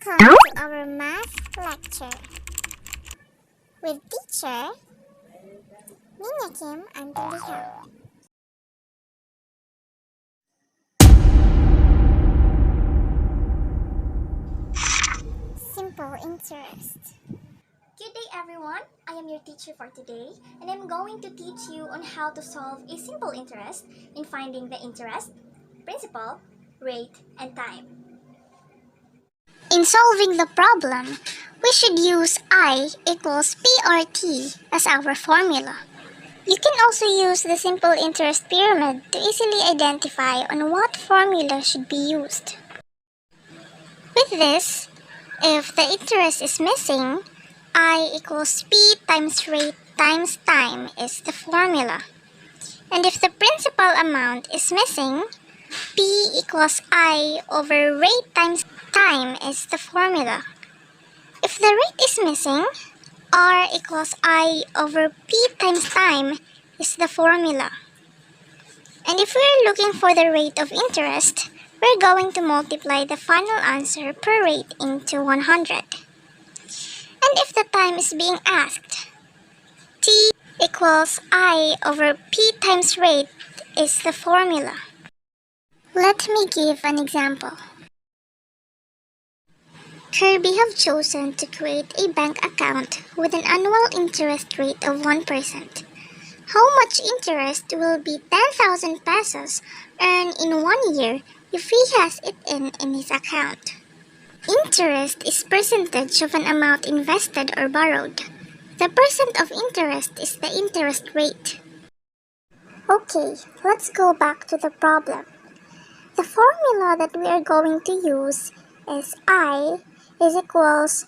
Welcome to our math lecture with teacher Nina Kim and Liha. Simple interest. Good day everyone, I am your teacher for today and I'm going to teach you on how to solve a simple interest in finding the interest, principal, rate, and time. In solving the problem, we should use I equals PRT as our formula. You can also use the simple interest pyramid to easily identify on what formula should be used. With this, if the interest is missing, I equals P times rate times time is the formula. And if the principal amount is missing, P equals I over rate times time is the formula. If the rate is missing, R equals I over P times time is the formula. And if we're looking for the rate of interest, we're going to multiply the final answer per rate into 100. And if the time is being asked, T equals I over P times rate is the formula. Let me give an example. Kirby have chosen to create a bank account with an annual interest rate of 1%. How much interest will be 10,000 pesos earned in 1 year if he has it in his account? Interest is percentage of an amount invested or borrowed. The percent of interest is the interest rate. Okay, let's go back to the problem. The formula that we are going to use is I is equals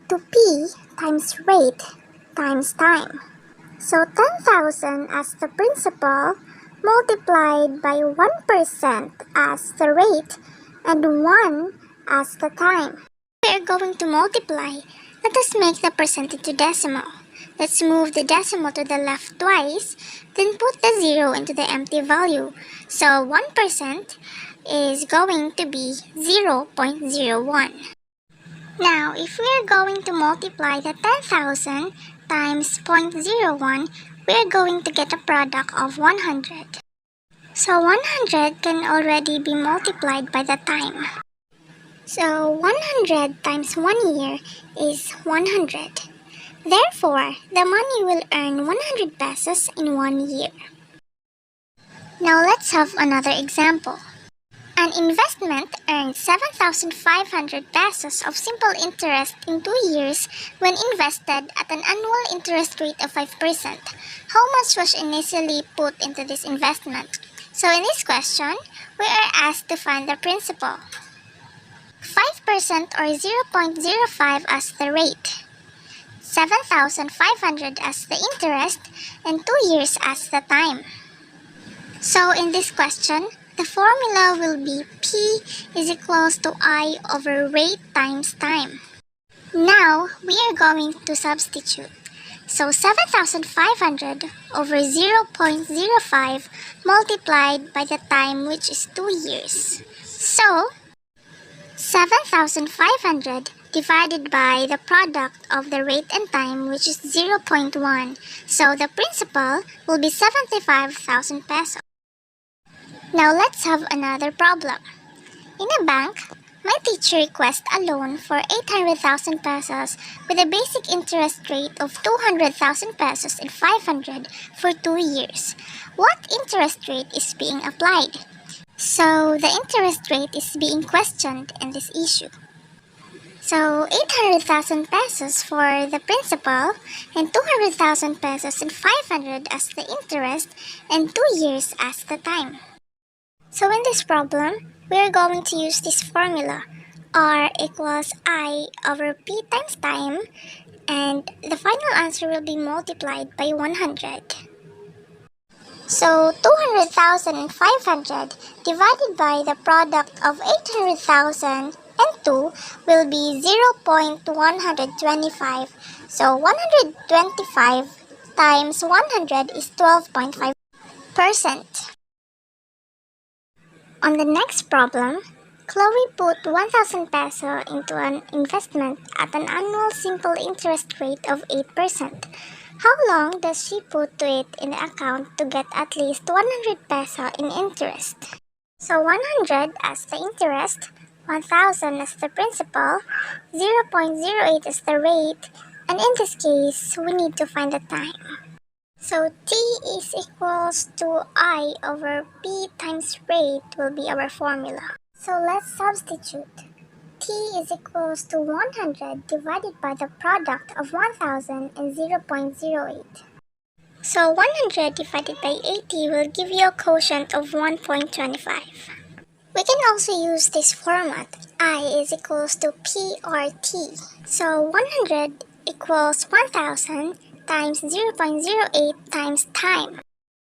to P times rate times time. So 10,000 as the principal multiplied by 1% as the rate and 1 as the time. We are going to multiply. Let us make the percent into decimal. Let's move the decimal to the left twice, then put the 0 into the empty value. So 1% is going to be 0.01. Now, if we are going to multiply the 10,000 times 0.01, we are going to get a product of 100. So 100 can already be multiplied by the time. So 100 times 1 year is 100. Therefore, the money will earn 100 pesos in 1 year. Now let's have another example. An investment earned 7,500 pesos of simple interest in 2 years when invested at an annual interest rate of 5%. How much was initially put into this investment? So in this question, we are asked to find the principal. 5% or 0.05 as the rate, 7,500 as the interest, and 2 years as the time. So in this question, the formula will be P is equals to I over rate times time. Now, we are going to substitute. So 7,500 over 0.05 multiplied by the time, which is 2 years. So 7,500 divided by the product of the rate and time, which is 0.1. So the principal will be 75,000 pesos. Now let's have another problem. In a bank, my teacher requests a loan for 800,000 pesos with a basic interest rate of 200,000 pesos and 500 for 2 years. What interest rate is being applied? So the interest rate is being questioned in this issue. So 800,000 pesos for the principal and 200,000 pesos and 500 as the interest and 2 years as the time. So in this problem, we are going to use this formula. R equals I over P times time, and the final answer will be multiplied by 100. So 200,000 and 500 divided by the product of 800,000 and 2 will be 0.125. So 125 times 100 is 12.5%. On the next problem, Chloe put 1,000 peso into an investment at an annual simple interest rate of 8%. How long does she put to it in the account to get at least 100 peso in interest? So 100 as the interest, 1,000 as the principal, 0.08 as the rate, and in this case, we need to find the time. So T is equals to I over P times rate will be our formula. So let's substitute. T is equals to 100 divided by the product of 1000 and 0.08. So 100 divided by 80 will give you a quotient of 1.25. We can also use this format. I is equals to PRT. So 100 equals 1000 times 0.08 times time.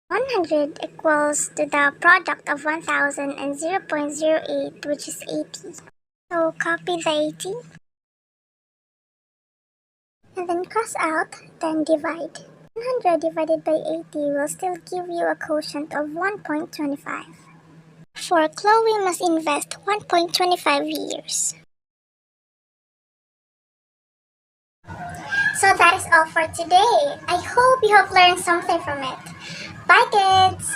100 equals to the product of 1000 and 0.08, which is 80. So copy the 80 and then cross out, then divide. 100 divided by 80 will still give you a quotient of 1.25. For Chloe must invest 1.25 years. So that is all for today. I hope you have learned something from it. Bye kids!